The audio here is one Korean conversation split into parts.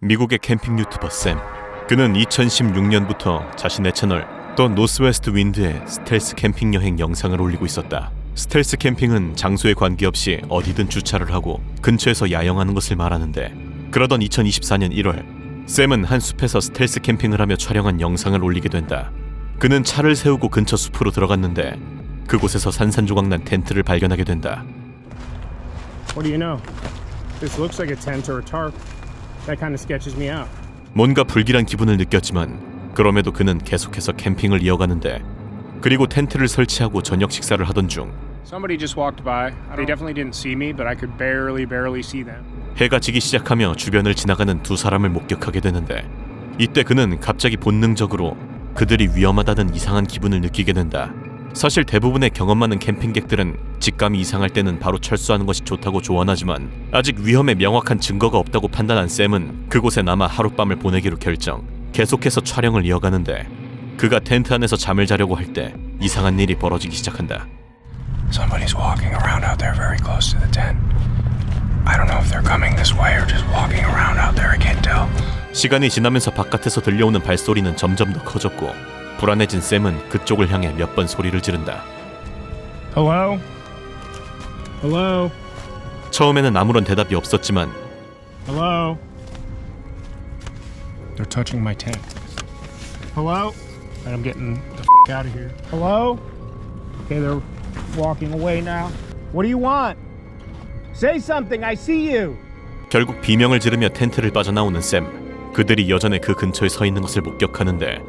미국의 캠핑 유튜버 샘. 그는 2016년부터 자신의 채널 더 노스웨스트 윈드의 스텔스 캠핑 여행 영상을 올리고 있었다. 스텔스 캠핑은 장소에 관계없이 어디든 주차를 하고 근처에서 야영하는 것을 말하는데, 그러던 2024년 1월 샘은 한 숲에서 스텔스 캠핑을 하며 촬영한 영상을 올리게 된다. 그는 차를 세우고 근처 숲으로 들어갔는데 그곳에서 산산조각난 텐트를 발견하게 된다. What do you know? This looks like a tent or a tarp. That kind of sketches me out. 뭔가 불길한 기분을 느꼈지만 그럼에도 그는 계속해서 캠핑을 이어가는데, 그리고 텐트를 설치하고 저녁 식사를 하던 중 Somebody just walked by. They definitely didn't see me, but I could barely see them. 해가 지기 시작하며 주변을 지나가는 두 사람을 목격하게 되는데, 이때 그는 갑자기 본능적으로 그들이 위험하다는 이상한 기분을 느끼게 된다. 사실 대부분의 경험 많은 캠핑객들은 직감이 이상할 때는 바로 철수하는 것이 좋다고 조언하지만, 아직 위험에 명확한 증거가 없다고 판단한 샘은 그곳에 남아 하룻밤을 보내기로 결정. 계속해서 촬영을 이어가는데 그가 텐트 안에서 잠을 자려고 할 때 이상한 일이 벌어지기 시작한다. Somebody's walking around out there very close to the tent. I don't know if they're coming this way or just walking around out there. I can't tell. 시간이 지나면서 바깥에서 들려오는 발소리는 점점 더 커졌고, 불안해진 샘은 그쪽을 향해 몇 번 소리를 지른다. Hello? Hello? 처음에는 아무런 대답이 없었지만 Hello? They're touching my tent. Hello? And I'm getting the out of here. Hello? Okay, they're walking away now. What do you want? Say something. I see you. 결국 비명을 지르며 텐트를 빠져나오는 샘. 그들이 여전히 그 근처에 서 있는 것을 목격하는데,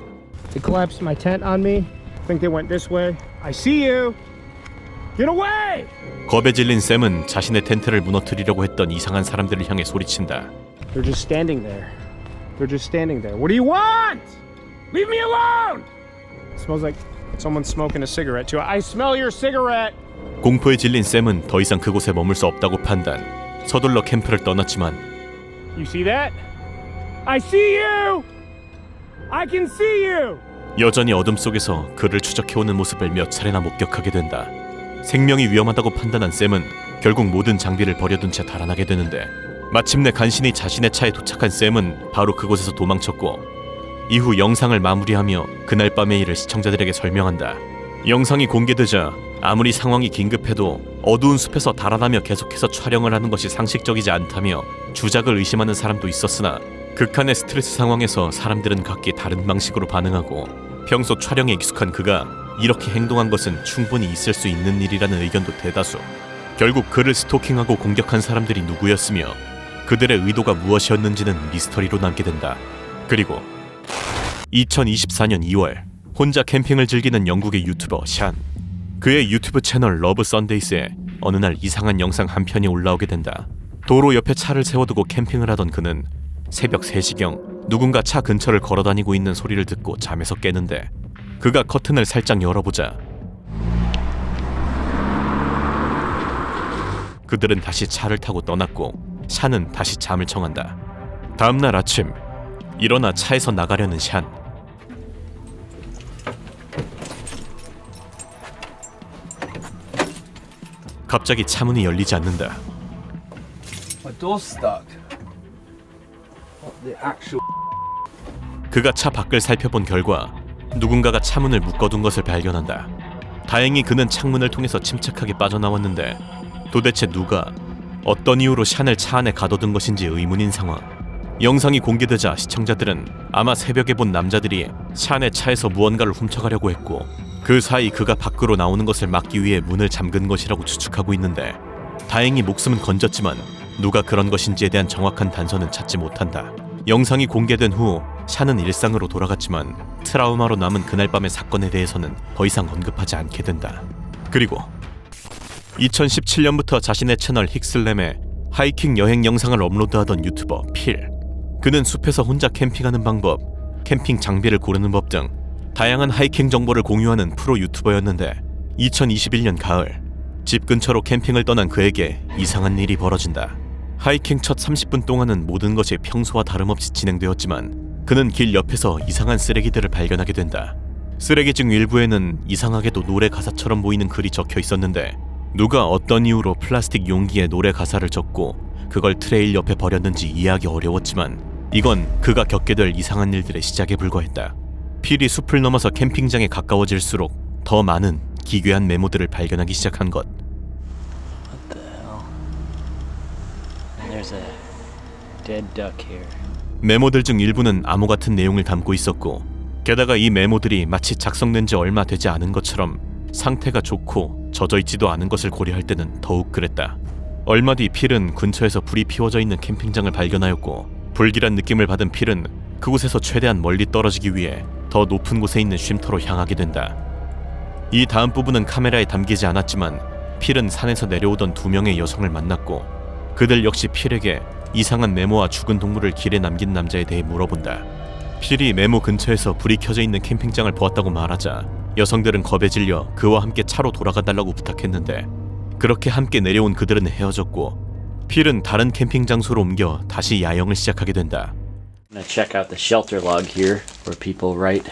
They collapsed my tent on me. I think they went this way. I see you. Get away! 겁에 질린 샘은 자신의 텐트를 무너뜨리려고 했던 이상한 사람들을 향해 소리친다. They're just standing there. They're just standing there. What do you want? Leave me alone! It smells like someone's smoking a cigarette too. I smell your cigarette. 공포에 질린 샘은 더 이상 그곳에 머물 수 없다고 판단. 서둘러 캠프를 떠났지만 You see that? I see you! I can see you! 여전히 어둠 속에서 그를 추적해오는 모습을 몇 차례나 목격하게 된다. 생명이 위험하다고 판단한 샘은 결국 모든 장비를 버려둔 채 달아나게 되는데, 마침내 간신히 자신의 차에 도착한 샘은 바로 그곳에서 도망쳤고, 이후 영상을 마무리하며 그날 밤의 일을 시청자들에게 설명한다. 영상이 공개되자 아무리 상황이 긴급해도 어두운 숲에서 달아나며 계속해서 촬영을 하는 것이 상식적이지 않다며 주작을 의심하는 사람도 있었으나, 극한의 스트레스 상황에서 사람들은 각기 다른 방식으로 반응하고, 평소 촬영에 익숙한 그가 이렇게 행동한 것은 충분히 있을 수 있는 일이라는 의견도 대다수. 결국 그를 스토킹하고 공격한 사람들이 누구였으며 그들의 의도가 무엇이었는지는 미스터리로 남게 된다. 그리고 2024년 2월 혼자 캠핑을 즐기는 영국의 유튜버 샨. 그의 유튜브 채널 러브 썬데이스에 어느 날 이상한 영상 한 편이 올라오게 된다. 도로 옆에 차를 세워두고 캠핑을 하던 그는 새벽 3시경 누군가 차 근처를 걸어다니고 있는 소리를 듣고 잠에서 깨는데, 그가 커튼을 살짝 열어보자 그들은 다시 차를 타고 떠났고, 샨은 다시 잠을 청한다. 다음날 아침 일어나 차에서 나가려는 샨. 갑자기 차문이 열리지 않는다. My door's stuck. What the actual? 그가 차 밖을 살펴본 결과 누군가가 차문을 묶어둔 것을 발견한다. 다행히 그는 창문을 통해서 침착하게 빠져나왔는데, 도대체 누가 어떤 이유로 샨을 차 안에 가둬둔 것인지 의문인 상황. 영상이 공개되자 시청자들은 아마 새벽에 본 남자들이 샨의 차에서 무언가를 훔쳐가려고 했고, 그 사이 그가 밖으로 나오는 것을 막기 위해 문을 잠근 것이라고 추측하고 있는데, 다행히 목숨은 건졌지만 누가 그런 것인지에 대한 정확한 단서는 찾지 못한다. 영상이 공개된 후 샨은 일상으로 돌아갔지만 트라우마로 남은 그날 밤의 사건에 대해서는 더 이상 언급하지 않게 된다. 그리고 2017년부터 자신의 채널 힉슬램에 하이킹 여행 영상을 업로드하던 유튜버 필. 그는 숲에서 혼자 캠핑하는 방법, 캠핑 장비를 고르는 법 등 다양한 하이킹 정보를 공유하는 프로 유튜버였는데, 2021년 가을 집 근처로 캠핑을 떠난 그에게 이상한 일이 벌어진다. 하이킹 첫 30분 동안은 모든 것이 평소와 다름없이 진행되었지만 그는 길 옆에서 이상한 쓰레기들을 발견하게 된다. 쓰레기 중 일부에는 이상하게도 노래 가사처럼 보이는 글이 적혀 있었는데, 누가 어떤 이유로 플라스틱 용기에 노래 가사를 적고 그걸 트레일 옆에 버렸는지 이해하기 어려웠지만 이건 그가 겪게 될 이상한 일들의 시작에 불과했다. 필이 숲을 넘어서 캠핑장에 가까워질수록 더 많은 기괴한 메모들을 발견하기 시작한 것. What the hell? And there's a dead duck here. 메모들 중 일부는 암호 같은 내용을 담고 있었고, 게다가 이 메모들이 마치 작성된 지 얼마 되지 않은 것처럼 상태가 좋고 젖어있지도 않은 것을 고려할 때는 더욱 그랬다. 얼마 뒤 필은 근처에서 불이 피워져 있는 캠핑장을 발견하였고, 불길한 느낌을 받은 필은 그곳에서 최대한 멀리 떨어지기 위해 더 높은 곳에 있는 쉼터로 향하게 된다. 이 다음 부분은 카메라에 담기지 않았지만 필은 산에서 내려오던 2명의 여성을 만났고, 그들 역시 필에게 이상한 메모와 죽은 동물을 길에 남긴 남자에 대해 물어본다. 필이 메모 근처에서 불이 켜져 있는 캠핑장을 보았다고 말하자 여성들은 겁에 질려 그와 함께 차로 돌아가달라고 부탁했는데, 그렇게 함께 내려온 그들은 헤어졌고, 필은 다른 캠핑 장소로 옮겨 다시 야영을 시작하게 된다. I'm gonna check out the shelter log here, where people write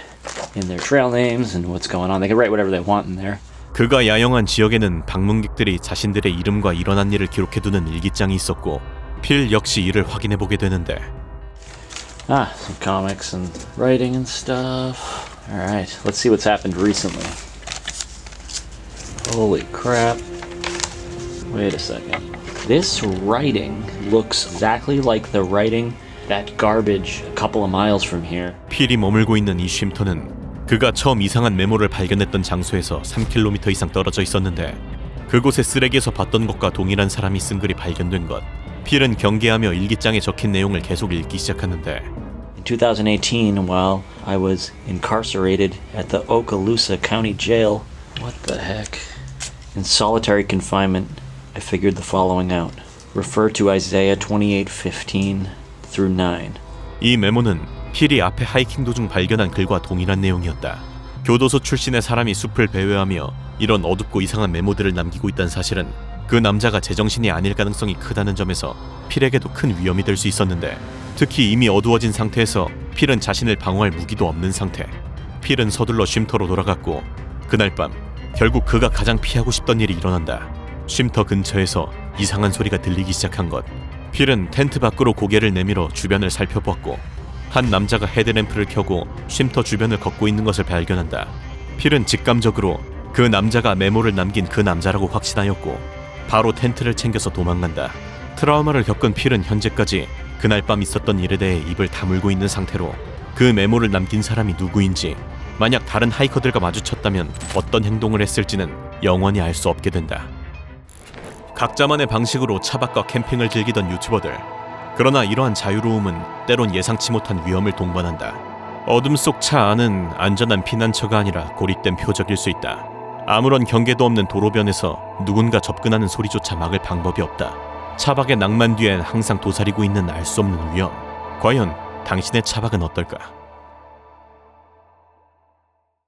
in their trail names and what's going on. They can write whatever they want in there. 그가 야영한 지역에는 방문객들이 자신들의 이름과 일어난 일을 기록해두는 일기장이 있었고, 필 역시 이를 확인해보게 되는데, Some comics and writing and stuff. Alright, let's see what's happened recently. Holy crap. Wait a second. This writing looks exactly like the writing that garbage a couple of miles from here. 필이 머물고 있는 이 쉼터는 그가 처음 이상한 메모를 발견했던 장소에서 3km 이상 떨어져 있었는데, 그곳의 쓰레기에서 봤던 것과 동일한 사람이 쓴 글이 발견된 것. 필은 경계하며 일기장에 적힌 내용을 계속 읽기 시작하는데, In 2018, while I was incarcerated at the Okaloosa County Jail, what the heck? In solitary confinement, I figured the following out. Refer to Isaiah 28:15 through 9. 이 메모는 필이 앞에 하이킹 도중 발견한 글과 동일한 내용이었다. 교도소 출신의 사람이 숲을 배회하며 이런 어둡고 이상한 메모들을 남기고 있다는 사실은 그 남자가 제정신이 아닐 가능성이 크다는 점에서 필에게도 큰 위험이 될 수 있었는데, 특히 이미 어두워진 상태에서 필은 자신을 방어할 무기도 없는 상태. 필은 서둘러 쉼터로 돌아갔고, 그날 밤 결국 그가 가장 피하고 싶던 일이 일어난다. 쉼터 근처에서 이상한 소리가 들리기 시작한 것. 필은 텐트 밖으로 고개를 내밀어 주변을 살펴보았고, 한 남자가 헤드램프를 켜고 쉼터 주변을 걷고 있는 것을 발견한다. 필은 직감적으로 그 남자가 메모를 남긴 그 남자라고 확신하였고, 바로 텐트를 챙겨서 도망간다. 트라우마를 겪은 필은 현재까지 그날 밤 있었던 일에 대해 입을 다물고 있는 상태로 그 메모를 남긴 사람이 누구인지, 만약 다른 하이커들과 마주쳤다면 어떤 행동을 했을지는 영원히 알 수 없게 된다. 각자만의 방식으로 차박과 캠핑을 즐기던 유튜버들. 그러나 이러한 자유로움은 때론 예상치 못한 위험을 동반한다. 어둠 속 차 안은 안전한 피난처가 아니라 고립된 표적일 수 있다. 아무런 경계도 없는 도로변에서 누군가 접근하는 소리조차 막을 방법이 없다. 차박의 낭만 뒤엔 항상 도사리고 있는 알 수 없는 위험. 과연 당신의 차박은 어떨까?